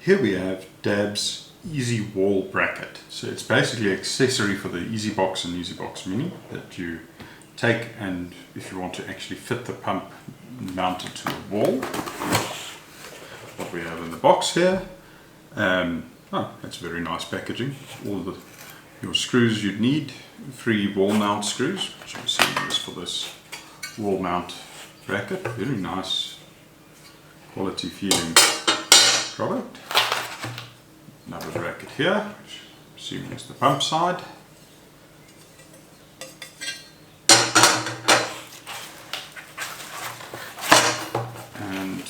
Here we have Dab's EsyWall bracket. So it's basically an accessory for the EasyBox and EasyBox Mini that you take, and if you want to actually fit the pump mounted to a wall. What we have in the box here, that's very nice packaging. All your screws you'd need, 3 wall mount screws, which I'm assuming is for this wall mount bracket. Very nice quality feeling product. Another bracket here, which I'm assuming is the pump side. And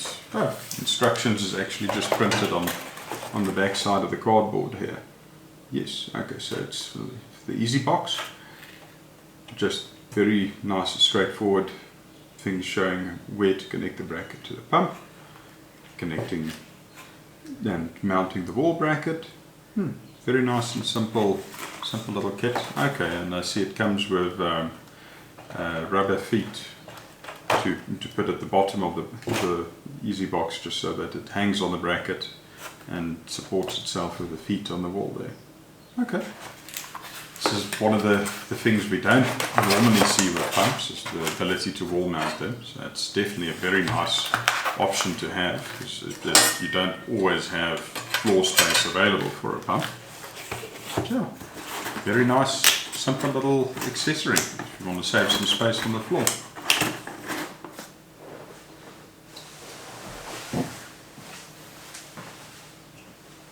instructions is actually just printed on the back side of the cardboard here. Yes, okay, so it's for the EasyBox. Just very nice and straightforward things showing where to connect the bracket to the pump, connecting and mounting the wall bracket. Very nice and simple little kit. Okay, and I see it comes with rubber feet to put at the bottom of the EasyBox, just so that it hangs on the bracket and supports itself with the feet on the wall there. Okay, this is one of the things we don't normally see with pumps, is the ability to wall mount them. So that's definitely a very nice option to have, because you don't always have floor space available for a pump. So, very nice, simple little accessory if you want to save some space on the floor.